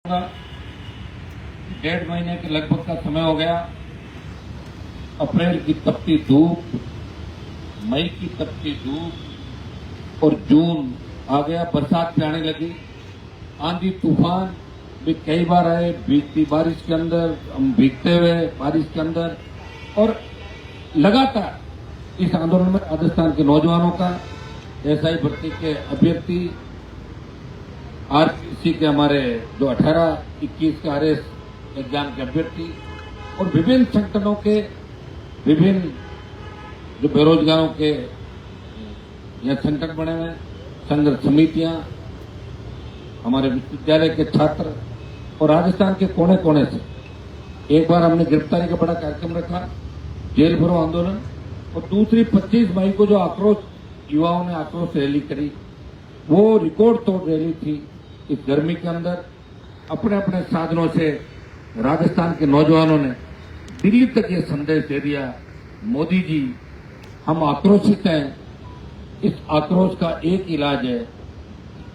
डेढ़ महीने के लगभग का समय हो गया। अप्रैल की तपती धूप, मई की तपती धूप और जून आ गया, बरसात भी आने लगी। आंधी तूफान भी कई बार आए, भीगती बारिश के अंदर, हम भीगते हुए बारिश के अंदर। और लगातार इस आंदोलन में राजस्थान के नौजवानों का, एसआई भर्ती के अभ्यर्थी, आरपीसी के हमारे जो 18-21 के आरएस एग्जाम के अभ्यर्थी और विभिन्न संगठनों के, विभिन्न जो बेरोजगारों के यह संगठन बने हुए, संघर्ष समितियां, हमारे विश्वविद्यालय के छात्र और राजस्थान के कोने कोने से एक बार हमने गिरफ्तारी का बड़ा कार्यक्रम रखा, जेल भरो आंदोलन। और दूसरी 25 मई को जो आक्रोश युवाओं ने आक्रोश रैली करी, वो रिकॉर्ड तोड़ रैली थी। इस गर्मी के अंदर अपने अपने साधनों से राजस्थान के नौजवानों ने दिल्ली तक ये संदेश दे दिया, मोदी जी हम आक्रोशित हैं। इस आक्रोश का एक इलाज है,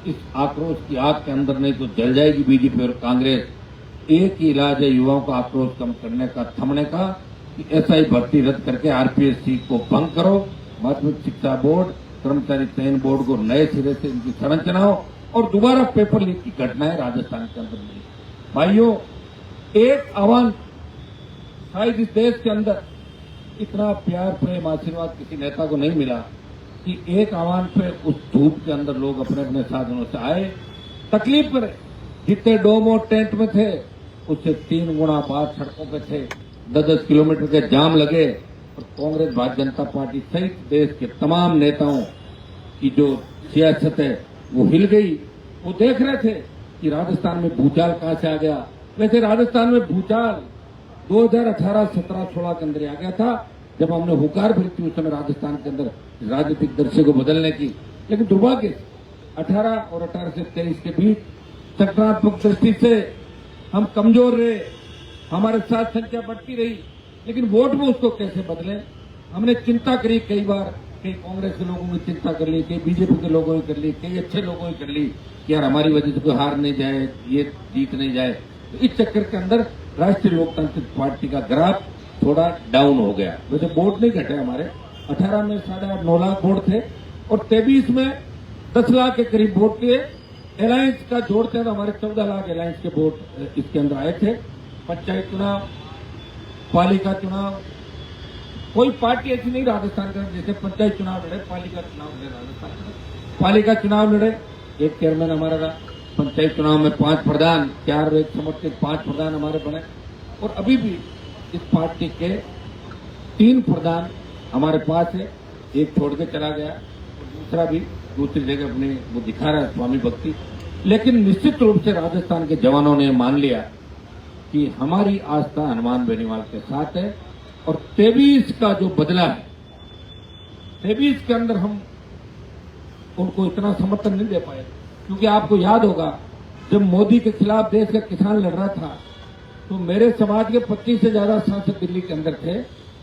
इस आक्रोश की आग के अंदर नहीं तो जल जाएगी बीजेपी और कांग्रेस। एक ही इलाज है युवाओं का आक्रोश कम करने का, थमने का, कि एसआई भर्ती रद्द करके आरपीएससी को भंग करो, माध्यमिक शिक्षा बोर्ड, कर्मचारी चयन बोर्ड को नए सिरे से इनकी संरचना हो और दोबारा पेपर लीक की घटनाएं राजस्थान के अंदर नहीं। भाइयों, एक आह्वान, शायद इस देश के अंदर इतना प्यार, प्रेम, आशीर्वाद किसी नेता को नहीं मिला कि एक आह्वान पे उस धूप के अंदर लोग अपने अपने साधनों से आए, तकलीफ करे। जितने डोम और टेंट में थे उससे 3 गुना बाहर सड़कों पे थे, 10-10 किलोमीटर के जाम लगे। और कांग्रेस, भारतीय जनता पार्टी सहित देश के तमाम नेताओं की जो सियासत है वो हिल गई। वो देख रहे थे कि राजस्थान में भूचाल कहां से आ गया। वैसे राजस्थान में भूचाल 2018, 17, 16 के अंदर आ गया था, जब हमने हुकार भरी थी उस समय राजस्थान के अंदर राजनीतिक दृश्य को बदलने की। लेकिन दुर्भाग्य 18 और 18 से 23 के बीच सकारात्मक दृष्टि से हम कमजोर रहे, हमारे साथ संख्या बढ़ती रही, लेकिन वोट में उसको कैसे बदले हमने चिंता करी। कई बार कई कांग्रेस के लोगों ने चिंता कर ली, कई बीजेपी के लोगों ने कर ली, कई अच्छे लोगों ने कर ली कि यार हमारी वजह से कोई हार नहीं जाए, ये जीत नहीं जाए। तो इस चक्कर के अंदर राष्ट्रीय लोकतांत्रिक पार्टी का ग्राफ थोड़ा डाउन हो गया। वैसे वोट नहीं घटे हमारे, 18 में 8.5-9 लाख वोट थे और 23 में 10 लाख के करीब वोट थे। अलायंस का जोड़ते हैं तो हमारे 14 लाख अलायंस के वोट इसके अंदर आए थे। पंचायत चुनाव, पालिका चुनाव, कोई पार्टी ऐसी नहीं राजस्थान के जैसे पंचायत चुनाव लड़े, पालिका चुनाव लड़े। राजस्थान में पालिका चुनाव लड़े, एक चेयरमैन हमारा रहा। पंचायत चुनाव में 5 प्रधान, 4 एक समर्थित, 5 प्रधान हमारे बने। और अभी भी इस पार्टी के 3 प्रधान हमारे पास है, एक छोड़ के चला गया और दूसरा भी दूसरी जगह अपने वो दिखा रहा है स्वामी भक्ति। लेकिन निश्चित रूप से राजस्थान के जवानों ने मान लिया कि हमारी आस्था हनुमान बेनीवाल के साथ है। और 23 का जो बदला है, 23 के अंदर हम उनको इतना समर्थन नहीं दे पाए, क्योंकि आपको याद होगा जब मोदी के खिलाफ देश का किसान लड़ रहा था तो मेरे समाज के 25 से ज्यादा सांसद दिल्ली के अंदर थे,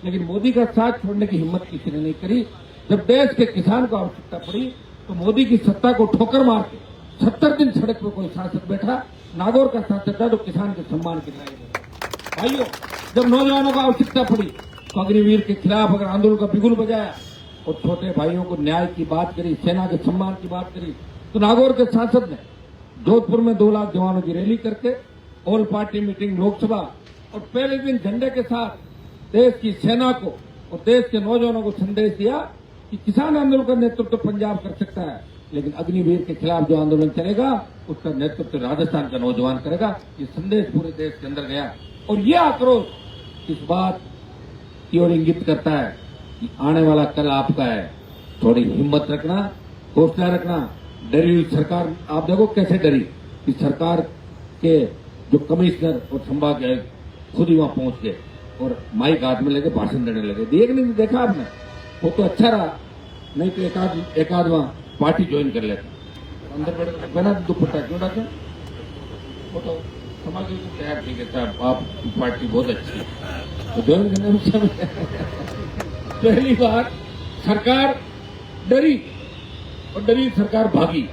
लेकिन मोदी का साथ छोड़ने की हिम्मत किसी ने नहीं करी। जब देश के किसान को आवश्यकता पड़ी तो मोदी की सत्ता को ठोकर मार के 70 दिन सड़क पर कोई सांसद बैठा, नागौर का सांसद था, तो किसान के सम्मान की लड़ाई लड़ी। भाइयों, जब नौजवानों को आवश्यकता पड़ी तो अग्निवीर के खिलाफ अगर आंदोलन का बिगुल बजाया और छोटे भाइयों को न्याय की बात करी, सेना के सम्मान की बात करी, तो नागौर के सांसद ने जोधपुर में 2 लाख जवानों की रैली करके ऑल पार्टी मीटिंग लोकसभा और पहले दिन झंडे के साथ देश की सेना को और देश के नौजवानों को संदेश दिया कि किसान आंदोलन का नेतृत्व पंजाब कर सकता है, लेकिन अग्निवीर के खिलाफ जो आंदोलन चलेगा उसका नेतृत्व राजस्थान का नौजवान करेगा। ये संदेश पूरे देश के अंदर गया और ये आक्रोश इस बात की ओर इंगित करता है कि आने वाला कल आपका है। थोड़ी हिम्मत रखना, हौसला रखना। डरी हुई सरकार आप देखो कैसे डरी कि सरकार के जो कमिश्नर और संभाग खुद ही वहां पहुंच गए और माइक हाथ में लेके भाषण देने लगे। देखा आपने, वो तो अच्छा रहा, नहीं तो एक आध वहां पार्टी ज्वाइन कर लेता। अंदर बैठ बना दुपट्टा क्यों डाके, वो तो समाज को तैयार ठीक है साहब, आपकी पार्टी बहुत अच्छी है तो ज्वाइन करने में पहली बार सरकार डरी और डरी सरकार भागी,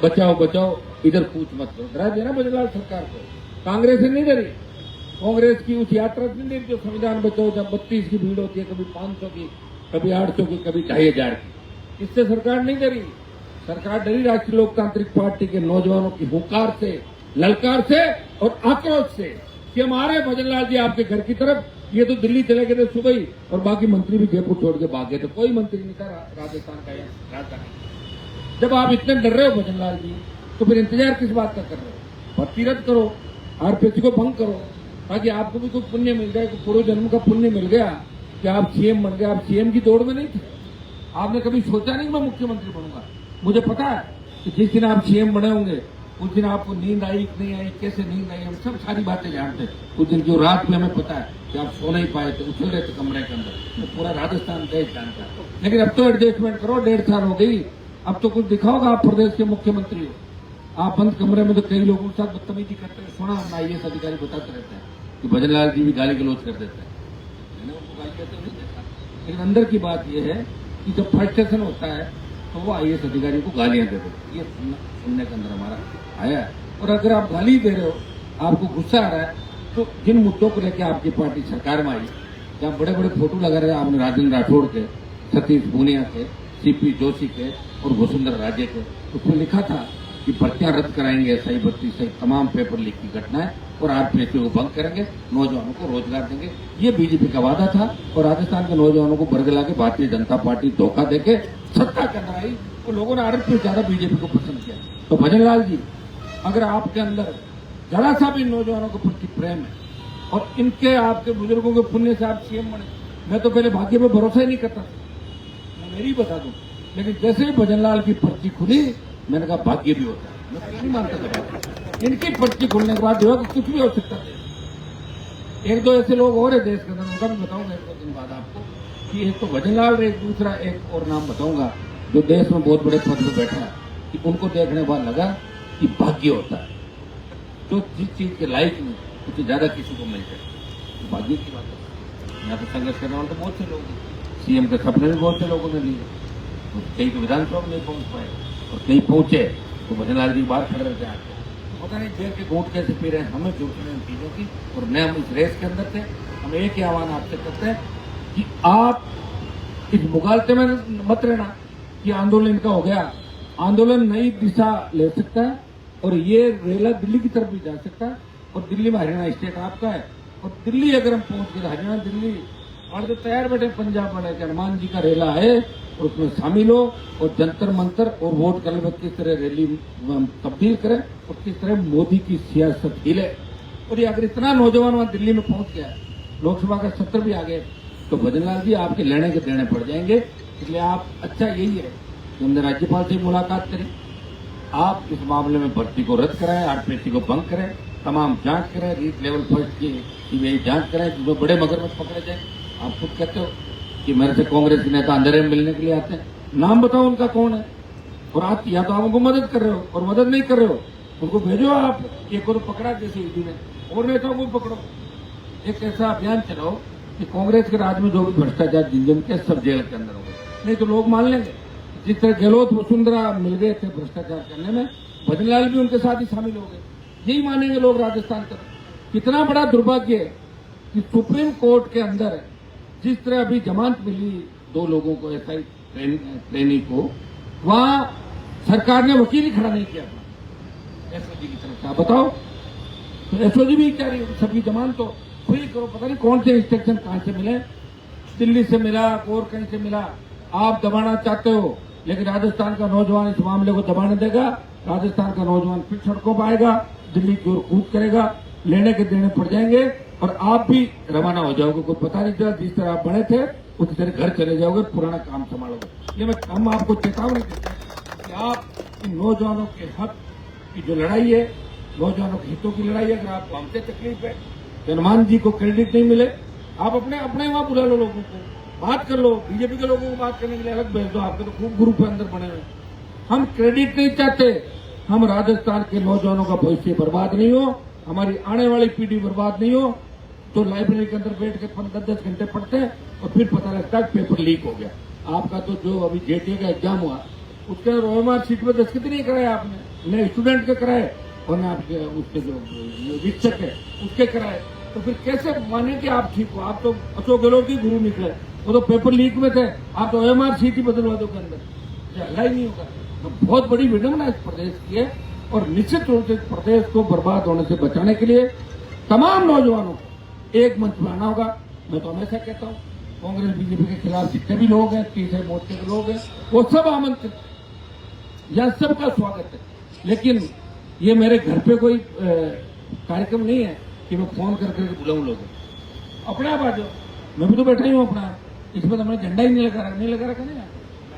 बचाओ बचाओ। इधर पूछ मत करो। डरा दिया ना भजनलाल सरकार को, कांग्रेस से नहीं डरी। कांग्रेस की उस यात्रा से नहीं डरी जो संविधान बचाओ, जब 32 की भीड़ होती है, कभी 500 की, कभी 800 की, कभी 2500 की। इससे सरकार नहीं डरी। सरकार डरी राष्ट्रीय लोकतांत्रिक पार्टी के नौजवानों की हुंकार से, ललकार से और आक्रोश से कि हमारे भजनलाल जी आपके घर की तरफ। ये तो दिल्ली चले गए थे सुबह ही, और बाकी मंत्री भी जयपुर छोड़ के भाग गए थे। कोई मंत्री नहीं था राजस्थान का या राजधानी। जब आप इतने डर रहे हो भजनलाल जी, तो फिर इंतजार किस बात का कर रहे हो? भर्ती रद्द करो, आरपीएससी को भंग करो, ताकि आपको भी कोई पुण्य मिल जाए, पूर्व जन्म का पुण्य मिल गया कि आप सीएम बन गए। आप सीएम की दौड़ में नहीं थे। आपने कभी सोचा नहीं मैं मुख्यमंत्री बनूंगा। मुझे पता है कि जिस दिन आप सीएम बने होंगे उस दिन आपको नींद आई कि नहीं आई, कैसे नींद आई, हम सब सारी बातें जानते हैं। उस दिन जो रात में हमें पता है कि आप सो नहीं पाए थे, उछल रहे थे कमरे के अंदर, तो पूरा राजस्थान देश जानता है। लेकिन अब तो एडजस्टमेंट करो, 1.5 साल हो गई, अब तो कुछ दिखाओगा। आप प्रदेश के मुख्यमंत्री हो, आप बंद कमरे में तो कई लोगों के साथ बदतमीजी करते हैं। सुना हम IAS अधिकारी बताते रहते हैं कि भजनलाल जी भी गाली गलौज कर देते हैं। मैंने उनको गाली करते नहीं देखा, लेकिन अंदर की बात यह है कि जब फ्रस्ट्रेशन होता है तो वो IAS अधिकारी को गालियां दे देते। ये सुनने के अंदर हमारा आया है। और अगर आप गाली दे रहे हो, आपको गुस्सा आ रहा है, तो जिन मुद्दों को लेकर आपकी पार्टी सरकार में आई, जहाँ बड़े बड़े फोटो लगा रहे हैं आपने राजेंद्र राठौड़ के, सतीश पूनिया के, CP जोशी के और वसुंधरा राजे के, उसमें लिखा था कि भर्तियां रद्द कराएंगे, SI भर्ती सहित तमाम पेपर लीक की घटनाएं, और आरपीएससी को बंद करेंगे, नौजवानों को रोजगार देंगे। ये बीजेपी का वादा था, और राजस्थान के नौजवानों को बरगला के भारतीय जनता पार्टी धोखा देके सत्ता के अंदर आई, तो लोगों ने आरपीएससी ज्यादा बीजेपी को पसंद किया। तो भजनलाल जी, अगर आपके अंदर जरा सा भी नौजवानों के प्रति प्रेम है और इनके आपके बुजुर्गों के पुण्य से आप सीएम बने, मैं तो पहले भाग्य पे भरोसा ही नहीं करता, मैं मेरी बता दूं। लेकिन जैसे ही भजनलाल की पर्ची खुली, मैंने कहा भाग्य भी होता है। मैं पहले नहीं मानता था। इनकी पर्ची खुलने के बाद जो है कुछ भी हो सकता है। 1-2 ऐसे लोग और है देश के अंदर, उनका भी बताऊंगा 1-2 दिन बाद आपको कि एक तो भजनलाल, एक दूसरा एक और नाम बताऊंगा जो देश में बहुत बड़े पद पर बैठा है, कि उनको देखने के बाद लगा कि भाग्य होता है। जो जिस चीज के लायक नहीं उससे ज्यादा किसी को मिल जाए, तो भाग्य की बात है। यहाँ पे संघर्ष करने वाले तो बहुत से लोग हैं, सीएम के सपने भी बहुत से लोगों ने लिए, तो कई तो विधानसभा में नहीं पहुंच पाए, और कहीं पहुंचे तो भजनलाल जी बाहर खड़े रहते आके, तो पता नहीं देर के घूट कैसे पी रहे हैं। हमें जुटने इन चीजों की, और न हम इस रेस के अंदर थे। हम एक ही आह्वान आपसे करते हैं कि आप इस मुगालते में मत रहना कि आंदोलन का हो गया। आंदोलन नई दिशा ले सकता है, और ये रेला दिल्ली की तरफ भी जा सकता है, और दिल्ली में हरियाणा स्टेट आपका है, और दिल्ली अगर हम पहुंच गए, हरियाणा दिल्ली और तो तैयार बैठे पंजाब वाले कि हनुमान जी का रेला है, और उसमें शामिल हो, और जंतर मंतर और वोट करने में किस तरह रैली तब्दील करें, और किस तरह मोदी की सियासत हिले। और ये अगर इतना नौजवान वहां दिल्ली में पहुंच गया, लोकसभा का सत्र भी आ गए, तो भजनलाल जी आपके लेने के देने पड़ जाएंगे। इसलिए आप अच्छा यही है कि हमने राज्यपाल से मुलाकात करें, आप इस मामले में भर्ती को रद्द कराएं, आरपीएससी को भंग करें, तमाम जांच करें, रीट लेवल फर्स्ट की सीबीआई जांच करें, जिसमें बड़े मगरमच्छ पकड़े जाए। आप खुद कहते हो कि मेरे से कांग्रेस के नेता अंधेरे में मिलने के लिए आते हैं, नाम बताओ उनका कौन है। और आप या तो आप उनको मदद कर रहे हो, और मदद नहीं कर रहे हो उनको भेजो। आप एक और पकड़ा जैसे ईडी ने, और नेताओं को पकड़ो। एक ऐसा अभियान चलाओ कि कांग्रेस के राज में जो भी भ्रष्टाचार जिन के सब जेल के अंदर हो गए, नहीं तो लोग मान लेंगे। जिस तरह गहलोत वसुंधरा मिल गए थे भ्रष्टाचार करने में, भजनलाल भी उनके साथ ही शामिल हो गए। यही मानेंगे लोग राजस्थान का। कितना बड़ा दुर्भाग्य है कि सुप्रीम कोर्ट के अंदर जिस तरह अभी जमानत मिली 2 लोगों को, SI ट्रेनी को, वहां सरकार ने वकील ही खड़ा नहीं किया एसओजी की तरफ से। आप बताओ, तो एसओजी भी क्या रही, सबकी जमानत तो फ्री करो। पता नहीं कौन से इंस्ट्रक्शन कहां से मिले, दिल्ली से मिला और कहीं से मिला। आप दबाना चाहते हो, लेकिन राजस्थान का नौजवान इस मामले को दबाने देगा। राजस्थान का नौजवान फिर सड़कों पर आएगा, दिल्ली की ओर कूद करेगा, लेने के देने पड़ जाएंगे, और आप भी रवाना हो जाओगे। कोई पता नहीं चला, जिस तरह आप बने थे उसी तरह घर चले जाओगे, पुराना काम संभालोगे। ये हम आपको चेतावनी देते हैं कि आप इन नौजवानों के हक की जो लड़ाई है, नौजवानों के हितों की लड़ाई है, अगर आपको हमसे तकलीफ है, हनुमान जी को क्रेडिट नहीं मिले, आप अपने वहां बुला लो, लोगों को बात कर लो। बीजेपी के लोगों को बात करने के लिए अलग भेज दो, आपके तो खूब ग्रुप अंदर बने हुए। हम क्रेडिट नहीं चाहते, हम राजस्थान के नौजवानों का भविष्य बर्बाद नहीं हो, हमारी आने वाली पीढ़ी बर्बाद नहीं हो। तो लाइब्रेरी के अंदर बैठ के 10-10 घंटे पढ़ते हैं, और फिर पता लगता है पेपर लीक हो गया। आपका तो जो अभी जेटीए का एग्जाम हुआ, उसके OMR सीट पे दस्तखत नहीं कराए आपने, न स्टूडेंट के कराए और न आपके उसके जो शिक्षक है उसके कराए। तो फिर कैसे माने कि आप ठीक हो? आप तो अशोक गहलोत की गुरु निकले, वो तो पेपर लीक में थे, आप तो OMR सीट ही बदलवा दो के अंदर, हल्ला ही नहीं होगा। तो बहुत बड़ी विडंबना इस प्रदेश की है और निश्चित रूप से प्रदेश को बर्बाद होने से बचाने के लिए तमाम नौजवानों को एक मंच में आना होगा। मैं तो हमेशा कहता हूँ कांग्रेस बीजेपी के खिलाफ जितने भी लोग हैं, तीसरे मोर्चे के लोग हैं, वो सब आमंत्रित, यह सबका स्वागत है। लेकिन ये मेरे घर पे कोई कार्यक्रम नहीं है कि मैं फोन करके बुलाऊं लोगों। अपने आप आ जाओ, मैं भी तो बैठा ही हूँ अपना, इसमें तो मैंने झंडा ही नहीं लगा रखा नहीं।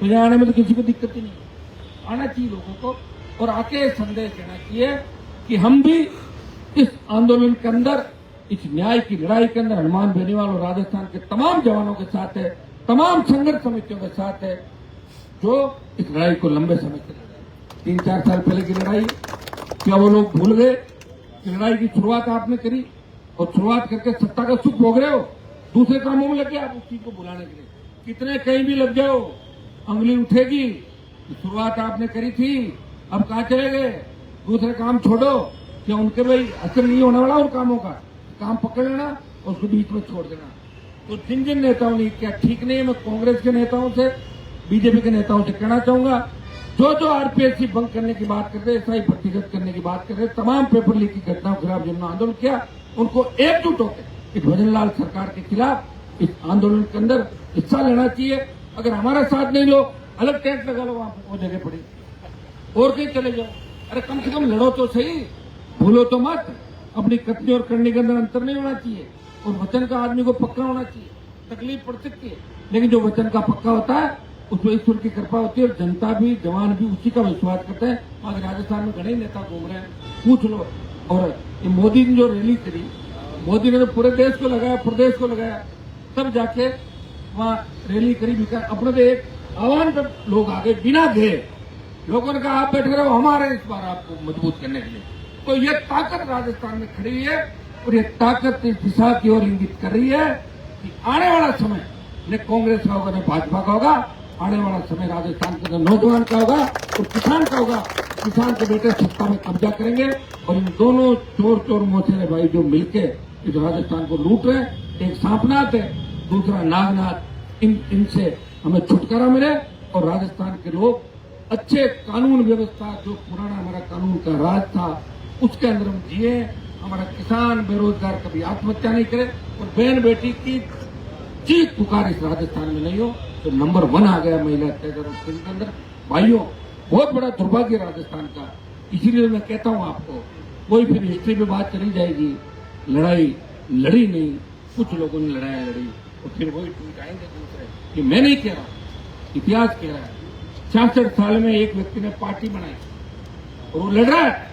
तो यहाँ आने में तो किसी को दिक्कत ही नहीं, आना चाहिए लोगों को और आके संदेश देना चाहिए कि हम भी इस आंदोलन के अंदर, इस न्याय की लड़ाई के अंदर हनुमान बेनीवाल और राजस्थान के तमाम जवानों के साथ है, तमाम संघर्ष समितियों के साथ है जो इस लड़ाई को लंबे समय से लड़ रहे हैं। 3-4 साल पहले की लड़ाई, क्या वो लोग भूल गए कि लड़ाई की शुरुआत आपने करी और शुरुआत करके सत्ता का सुख भोग रहे हो, दूसरे कामों में लगे आप उस चीज को बुलाने के लिए। कितने कहीं भी लग जाओ अंगुली उठेगी, शुरुआत आपने करी थी, अब कहां चले गए? दूसरे काम छोड़ो, क्या उनके भाई असर नहीं होने वाला उन कामों का, काम पकड़ लेना और उसको बीच में छोड़ देना। तो जिन जिन नेताओं ने क्या ठीक नहीं है, मैं कांग्रेस के नेताओं से, बीजेपी के नेताओं से कहना चाहूंगा, जो जो आरपीएससी भंग करने की बात कर रहे, एसआई भर्तीगत करने की बात कर रहे, तमाम पेपर लीक की घटनाओं के खिलाफ जिन्होंने आंदोलन किया, उनको एकजुट होकर इस भजनलाल सरकार के खिलाफ इस आंदोलन के अंदर हिस्सा लेना चाहिए। अगर हमारा साथ नहीं लो, अलग टेंट लगा लो, वहां वो जगह पड़ी और कहीं चले जाओ। अरे कम से कम लड़ो तो सही, भूलो तो मत। अपनी कथनी और करने के अंदर अंतर नहीं होना चाहिए और वचन का आदमी को पक्का होना चाहिए। तकलीफ पड़ सकती है, लेकिन जो वचन का पक्का होता है उसमें ईश्वर की कृपा होती है और जनता भी, जवान भी उसी का विश्वास करते हैं। आज राजस्थान में घने नेता घूम रहे हैं, पूछ लो। और ये मोदी ने जो रैली करी, मोदी ने तो पूरे देश को लगाया, प्रदेश को लगाया, सब जाके वहां रैली करी। अपने तो एक आह्वान पर लोग आगे बिना गए, लोगों ने कहा आप बैठे रहो, हम आ रहे हैं इस बार आपको मजबूत करने के लिए। तो ये ताकत राजस्थान में खड़ी हुई है और ये ताकत इस दिशा की ओर इंगित कर रही है कि आने वाला समय न कांग्रेस का होगा न भाजपा का होगा, आने वाला समय राजस्थान के नौजवान का होगा और किसान का होगा। किसान के बेटे सत्ता में कब्जा करेंगे और इन दोनों चोर मोचेरे भाई जो मिलके इस राजस्थान को लूट रहे हैं, एक सांपनाथ है, दूसरा नागनाथ, इनसे हमें छुटकारा मिले और राजस्थान के लोग अच्छे कानून व्यवस्था, जो पुराना हमारा कानून का राज था, उसके अंदर हम जिए। हमारा किसान बेरोजगार कभी आत्महत्या नहीं करे और बहन बेटी की चीख पुकार इस राजस्थान में नहीं हो। तो नंबर 1 आ गया महिला अत्याचार के अंदर। भाइयों, बहुत बड़ा दुर्भाग्य राजस्थान का। इसीलिए मैं कहता हूं आपको, कोई फिर हिस्ट्री पे बात चली जाएगी, लड़ाई लड़ी नहीं, कुछ लोगों ने लड़ाई लड़ी और फिर वही ट्वीट आएंगे दूसरे। ये मैं नहीं कह रहा, इतिहास कह रहा है। 66 साल में एक व्यक्ति ने पार्टी बनाई और वो लड़ रहा है,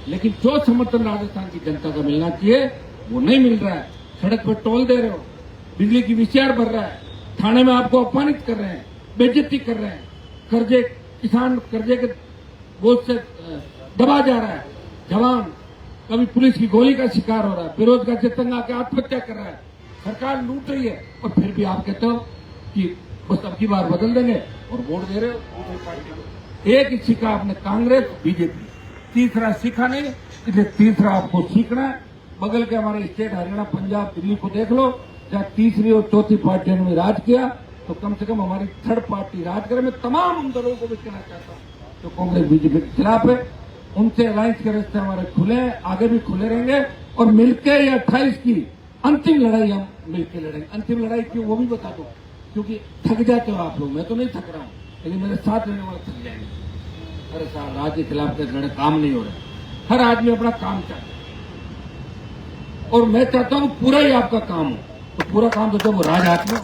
लेकिन जो समर्थन राजस्थान की जनता का मिलना चाहिए वो नहीं मिल रहा है। सड़क पर टोल दे रहे हो, बिजली की विचार बढ़ रहा है, थाने में आपको अपमानित कर रहे हैं, बेइज्जती कर रहे हैं, कर्जे, किसान कर्जे के बोझ से दबा जा रहा है, जवान कभी पुलिस की गोली का शिकार हो रहा है, बेरोजगार से तंग आके आत्महत्या कर रहा है, सरकार लूट रही है और फिर भी आप कहते हो कि बस अब की बार बदल देंगे और वोट दे रहे हो दूसरी पार्टी को। एक ही सीखा आपने कांग्रेस बीजेपी, तीसरा सीखा नहीं, इसलिए तीसरा आपको सीखना है। बगल के हमारे स्टेट हरियाणा, पंजाब, दिल्ली को देख लो, जहाँ तीसरी और चौथी पार्टियों ने राज किया, तो कम से कम हमारी थर्ड पार्टी राज करे। मैं तमाम उन दलों को भी कहना चाहता हूँ जो कांग्रेस बीजेपी के खिलाफ है, उनसे अलायंस के रास्ते हमारे खुले हैं, आगे भी खुले रहेंगे और मिलकर ये 28 की अंतिम लड़ाई हम मिलकर लड़ेंगे। अंतिम लड़ाई क्यों वो भी बता दो, क्योंकि थक जाते हो आप लोग, मैं तो नहीं थक रहा हूँ, लेकिन मेरे साथ रहने वाले थक जाएंगे। अरे साहब, राज्य के खिलाफ लड़े काम नहीं हो रहे, हर आदमी अपना काम चाहता है और मैं चाहता हूँ पूरा ही आपका काम हो। तो पूरा काम तो जब वो राज आत्मा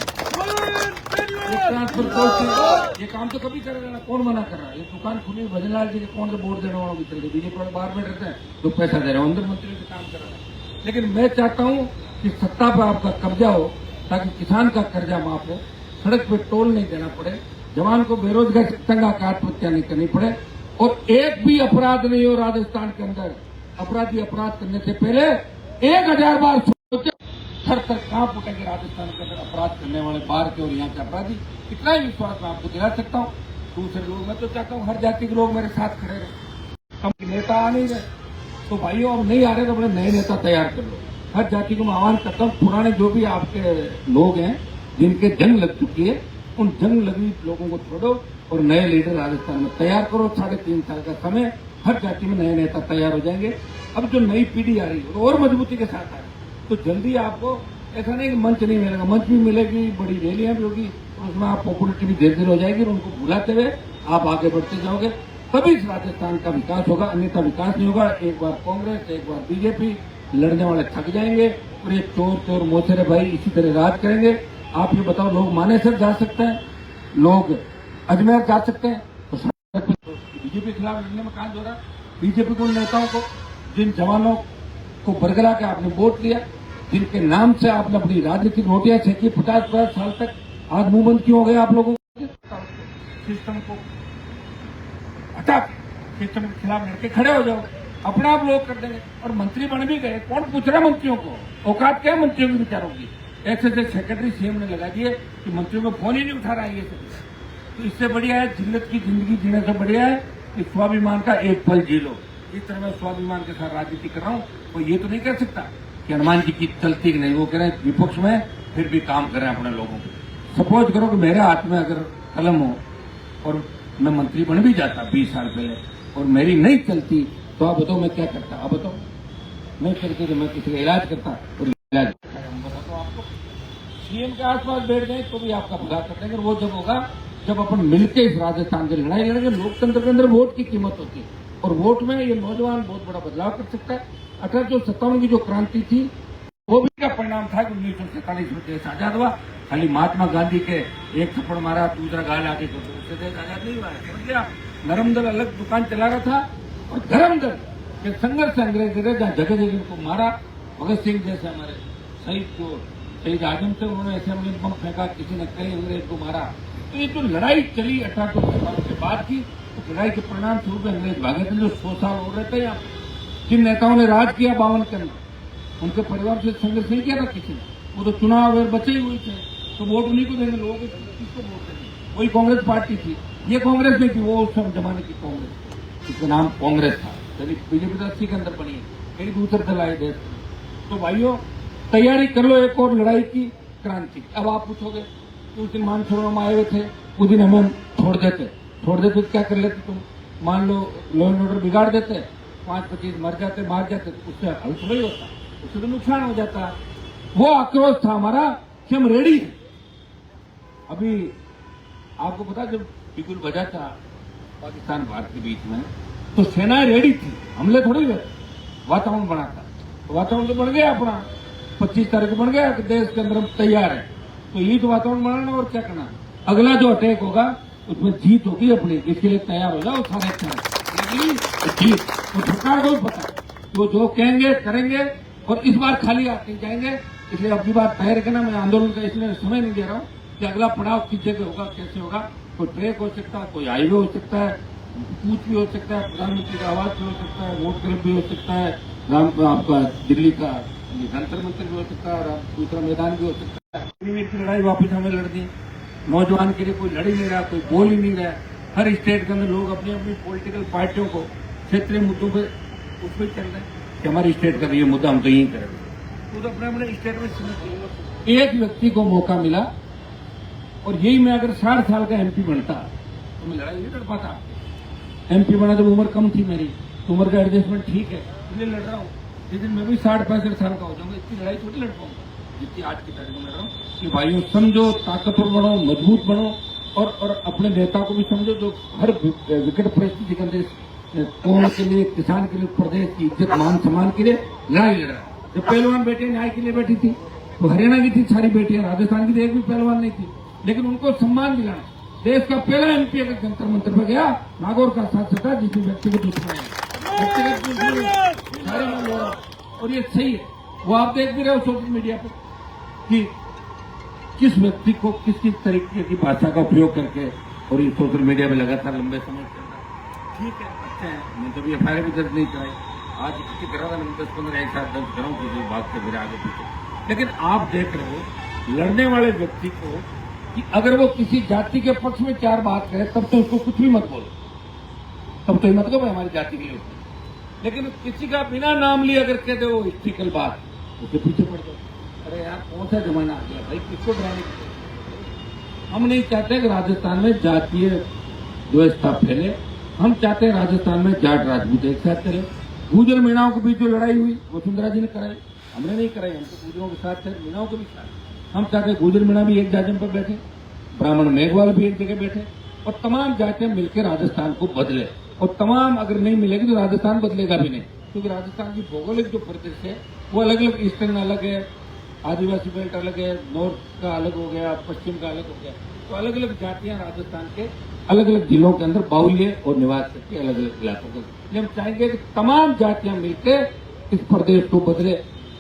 ये काम तो कभी करेगा ना, कौन मना कर रहा है? ये दुकान खुली, भजनलाल जी के कौन से बोर्ड देने वालों की चल रही, बीजेपी वाले बाहर में रहते हैं, जो पैसा दे रहे हैं, अंदर मंत्री से काम कर रहे हैं। लेकिन मैं चाहता हूँ कि सत्ता पर आपका कब्जा हो, ताकि किसान का कर्जा माफ हो, सड़क पे टोल नहीं देना पड़े, जवान को बेरोजगार से तंग आकर आत्महत्या नहीं करनी पड़े और एक भी अपराध नहीं हो राजस्थान के अंदर। अपराधी अपराध करने से पहले 1000 बार सोचे, थर थर कांप उठेंगे राजस्थान के अंदर अपराध करने वाले बाहर के और यहाँ के अपराधी। इतना ही विश्वास मैं आपको दिला सकता हूँ। दूसरे लोग, मैं तो चाहता हूँ हर जाति के लोग मेरे साथ खड़े रहे। हम नेता आ नहीं रहे तो भाइयों अब नहीं आ रहे तो अपने नए नेता तैयार कर लो। हर जाति को मैं आह्वान करता हूँ, पुराने जो भी आपके लोग हैं जिनके जंग लग चुकी है, उन जंग लगी लोगों को छोड़ो और नए लीडर राजस्थान में तैयार करो। 3.5 साल का समय, हर जाति में नए नेता तैयार हो जाएंगे। अब जो नई पीढ़ी आ रही है और मजबूती के साथ आ रही है, तो जल्दी आपको ऐसा नहीं कि मंच नहीं मिलेगा, मंच भी मिलेगी, बड़ी रैलियां भी होगी, उसमें आप पॉपुलरिटी भी धीरे धीरे हो जाएगी और उनको भुलाते हुए आप आगे बढ़ते जाओगे, तभी इस राजस्थान का विकास होगा, अन्यथा विकास नहीं होगा। एक बार कांग्रेस, एक बार बीजेपी, लड़ने वाले थक जाएंगे और ये चोर चोर मोचेरे भाई इसी तरह राज करेंगे। आप ये बताओ, लोग मानेसर जा सकते हैं, लोग अजमेर जा सकते हैं, तो बीजेपी के खिलाफ लड़ने में कहां जो रहा? बीजेपी को नेताओं को, जिन जवानों को बरगला के आपने वोट लिया, जिनके नाम से आपने अपनी राजनीतिक रोटियां छेकी 50-50 साल तक, आज मुंह बंद क्यों हो गए आप लोगों को? सिस्टम को हटा, सिस्टम के खिलाफ लड़के खड़े हो जाओ, अपने आप लोग कर देंगे। और मंत्री बन भी गए, कौन पूछ रहा मंत्रियों को? औकात क्या मंत्रियों की विचारों की? ऐसे सेक्रेटरी सीएम ने लगा दिए कि मंत्रियों को फोन ही नहीं उठा रहा है। ये तो इससे बढ़िया है, जिल्लत की जिंदगी जीने से बढ़िया है कि स्वाभिमान का एक पल जी लो। इस तरह मैं स्वाभिमान के साथ राजनीति कर रहा हूँ, तो ये तो नहीं कह सकता कि हनुमान जी की चलती कि नहीं। वो कह रहे हैं विपक्ष में फिर भी काम करें अपने लोगों को। सपोज करो कि मेरे हाथ में अगर कलम हो और मैं मंत्री बन भी जाता 20 साल पहले और मेरी नहीं चलती, तो आप बताओ मैं क्या करता? आप बताओ, नहीं चलती तो मैं किसी का इलाज करता और इलाज बताता हूँ आपको। सीएम के आसपास बैठ गए तो भी आपका भला कर देंगे। वो जब होगा जब अपन मिलकर इस राजस्थान की लड़ाई लड़ेंगे। लोकतंत्र के अंदर वोट की कीमत होती है और वोट में ये नौजवान बहुत बड़ा बदलाव कर सकता है। 1857 की जो क्रांति थी वो भी का परिणाम था कि 1947 में देश आजाद हुआ। खाली महात्मा गांधी के एक थप्पड़ मारा, दूसरा गाल आगे कर दो, उससे देश आजाद नहीं हुआ है। समझ गया? नरम दल अलग दुकान चला रहा था और धर्म दल के संघर्ष से अंग्रेज जहाँ जगह जगह को मारा। भगत सिंह जैसे हमारे शहीद आजम थे, उन्होंने असेंबली में बम फेंका, किसी ने कई अंग्रेज को मारा। तो ये जो लड़ाई चली 1857 के बाद की, तो लड़ाई के परिणाम स्वरूप अंग्रेज भागे थे जो 100 साल हो रहे थे। यहाँ जिन नेताओं ने राज किया 52 के अंदर, उनके परिवार से संघर्ष नहीं किया था किसी ने। वो तो चुनाव अगर बचे ही हुए थे, तो वोट उन्हीं को देंगे। लोगों को किसको वोट देंगे? वही कांग्रेस पार्टी थी। ये कांग्रेस नहीं थी, वो उस समय जमाने की कांग्रेस थी, इसका नाम कांग्रेस था। बीजेपी तो 80 के अंदर बनी है, कई दूसरे दल आए देश में। तो भाइयों तैयारी कर लो एक और लड़ाई की, क्रांति। अब आप पूछोगे कि उस दिन मानसरोवर में आए हुए थे, उस दिन हमें छोड़ देते तो क्या कर लेते तुम? मान लो लॉ एंड ऑर्डर बिगाड़ देते, 5-25 मर जाते, मार जाते, तो उससे हल थोड़ी होता, उससे तो नुकसान हो जाता। वो आक्रोश था हमारा कि हम रेडी हैं। अभी आपको पता, जब बिगुल बजा था पाकिस्तान भारत के बीच में, तो सेनाएं रेडी थी, हमले थोड़ी हुए, वातावरण बना था। वातावरण तो बन गया अपना, 25 तारीख को बन गया कि देश के अंदर हम तैयार है। तो यही तो वातावरण बनाना और क्या करना। अगला जो अटैक होगा उसमें जीत होगी अपनी, इसके लिए तैयार हो जाओ सारे। जीत तो सरकार को भी पता, वो जो कहेंगे करेंगे और इस बार खाली आते जाएंगे। इसलिए अब की बार तैयार करना, मैं आंदोलन का इसलिए समय नहीं दे रहा हूँ कि अगला पड़ाव किस जगह होगा, कैसे होगा। कोई ट्रैक हो सकता है, कोई हाईवे हो सकता है, कूच भी हो सकता है, प्रधानमंत्री का आवास भी हो सकता है, वोट क्लब भी हो सकता है, आपका दिल्ली का जंतर मंत्र भी हो सकता है और दूसरा मैदान भी हो सकता है। की लड़ाई वापस हमें लड़नी। नौजवान के लिए कोई लड़ ही नहीं रहा, कोई बोल ही नहीं रहा। हर स्टेट के अंदर लोग अपनी अपनी पॉलिटिकल पार्टियों को क्षेत्रीय मुद्दों पे उस पर चल रहे हैं कि हमारी स्टेट का ये मुद्दा हम तो यही करेंगे। तो अपने अपने स्टेट में समझ। एक व्यक्ति को मौका मिला और यही मैं अगर 60 साल का एमपी बनता तो मैं लड़ाई नहीं लड़ पाता। एमपी बना जब उम्र कम थी मेरी, तो उम्र का एडजस्टमेंट ठीक है, इसलिए लड़ रहा हूँ। लेकिन मैं भी 60-65 साल का हो जाऊंगा, इतनी लड़ाई थोड़ी लड़ पाऊंगा जितनी आज की तारीख में लड़ रहा हूँ। कि भाइयों समझो, ताकतवर बनो, मजबूत बनो और अपने नेता को भी समझो जो हर विकट परिस्थिति के अंदर कौम के लिए, किसान के लिए, प्रदेश की इज्जत मान सम्मान के लिए लड़ाई लड़ रहा है। जब पहलवान बेटियां न्याय के लिए बैठी थी, तो हरियाणा की थी सारी बेटियां, राजस्थान की तो एक भी पहलवान नहीं थी, लेकिन उनको सम्मान दिलाना। देश का पहला एमपी अगर जंतर मंत्र पर गया, नागौर का साथ था, जिसमें व्यक्तिगत दुश्मन सारे लोग, और ये सही है। वो आप देख भी रहे हो सोशल मीडिया पर कि किस व्यक्ति को किस किस तरीके की भाषा का उपयोग करके, और ये सोशल मीडिया में लगातार लंबे समय चल रहा है। ठीक है, अच्छा है, मैं तो भी एफआईआर भी दर्ज नहीं कराई, आज किसी करा था, मैं 10-15 एक साथ दर्ज कराऊं किसी बात से मेरे आगे पीछे। लेकिन आप देख रहे हो लड़ने वाले व्यक्ति को कि अगर वो किसी जाति के पक्ष में 4 बात करे तब तो उसको कुछ भी मत बोलो, तब तो ये मत कहो भाई हमारी जाति के लिए। लेकिन किसी का बिना नाम लिए अगर कहते हो हिस्ट्रिकल बात, उसके पीछे पड़ जाओ। अरे यार कौन सा जमाना आ गया भाई, किसको डराने की? हम नहीं चाहते कि राजस्थान में जातीय व्यवस्था फैले। हम चाहते हैं राजस्थान में जाट राजपूत एक साथ चले। गुर्जर मीणाओं के बीच जो लड़ाई हुई वसुंधरा जी ने कराई, हमने नहीं कराई। हम तो गुर्जरों के साथ थे, मीणाओं के भी साथ। हम चाहते हैं गुर्जर मीणा भी एक जाजम पर बैठे, ब्राह्मण मेघवाल भी एक जगह बैठे और तमाम जातियां मिलकर राजस्थान को बदले। और तमाम अगर नहीं मिलेगी तो राजस्थान बदलेगा भी नहीं, क्योंकि राजस्थान की भौगोलिक जो परिदृश्य है वो अलग अलग, ईस्टर्न अलग है, आदिवासी बेल्ट अलग है, नॉर्थ का अलग हो गया, पश्चिम का अलग हो गया। तो अलग अलग जातियां राजस्थान के अलग अलग जिलों के अंदर बाहुल्य और निवास करके अलग अलग इलाकों को। हम चाहेंगे कि तमाम जातियां मिलकर इस प्रदेश को बदले।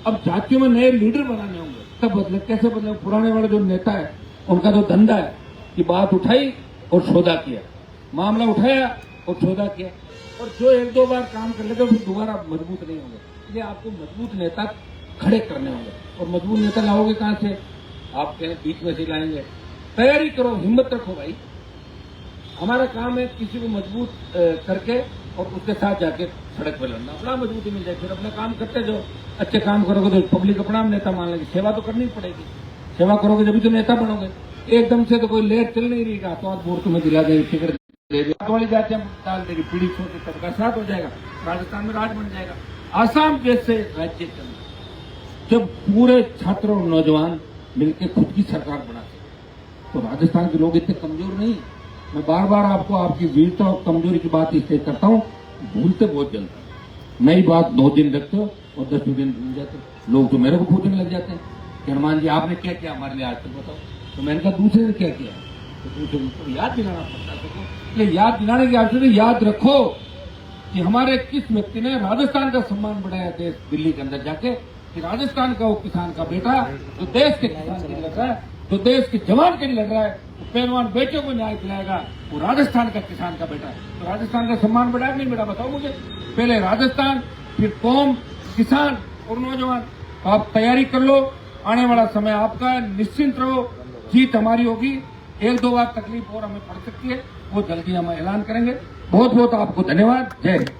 अब जातियों में नए लीडर बनाने होंगे, तब बदले। कैसे बदले? पुराने वाले जो नेता है उनका जो धंधा है कि बात उठाई और सौदा किया, मामला उठाया और सौदा किया, और जो 1-2 बार काम कर लेते फिर दोबारा मजबूत नहीं होंगे। इसलिए आपको मजबूत नेता खड़े करने होंगे। और मजबूत नेता लाओगे कहां से? आप कहें बीच में से लाएंगे? तैयारी करो, हिम्मत रखो भाई। हमारा काम है किसी को मजबूत करके और उसके साथ जाके सड़क पर लड़ना। अपना मजबूती मिल जाए, फिर अपना काम करते जाओ। अच्छे काम करोगे तो पब्लिक अपना नेता मान लेगी। सेवा तो करनी पड़ेगी, सेवा करोगे जब तो नेता बनोगे। एकदम से तो कोई लेट चल नहीं रही, तो आप वोट तुम्हें दिला देगी, टिकट दे दी, वाली जातियां डाल देगी, पीड़ित होकर तबका साथ हो जाएगा, राजस्थान में राज बन जाएगा। आसाम जैसे राज्य के अंदर जब पूरे छात्र और नौजवान मिलकर खुद की सरकार बनाते, तो राजस्थान के लोग इतने कमजोर नहीं। मैं बार बार आपको आपकी वीरता और कमजोरी की बात इसलिए करता हूं, भूलते बहुत जल्दी। नई बात 9 दिन रखते हो और 10वें दिन भूल जाते हो। लोग तो मेरे को पूछने लग जाते हैं कि हनुमान जी आपने क्या किया हमारे लिए आज तक, बताओ। तो मैंने कहा दूसरे ने क्या किया, तो दूसरे को याद दिलाना पड़ता है। इसलिए याद दिलाने की आवश्यकता है। याद रखो कि हमारे किस व्यक्ति ने राजस्थान का सम्मान बढ़ाया देश दिल्ली के अंदर जाके, कि राजस्थान का वो किसान का बेटा जो देश के किसान के लिए लड़ रहा है, जो देश के जवान के लिए लड़ रहा है, तो पहलवान बेटियों को न्याय दिलाएगा, वो राजस्थान का किसान का बेटा है। तो राजस्थान का सम्मान बढ़ाया नहीं बेटा, बताओ मुझे। पहले राजस्थान, फिर कौम, किसान और नौजवान। तो आप तैयारी कर लो, आने वाला समय आपका, निश्चिंत रहो, जीत हमारी होगी। 1-2 बार तकलीफ और हमें पड़ सकती है, वो जल्दी हम ऐलान करेंगे। बहुत बहुत आपको धन्यवाद। जय हिंद।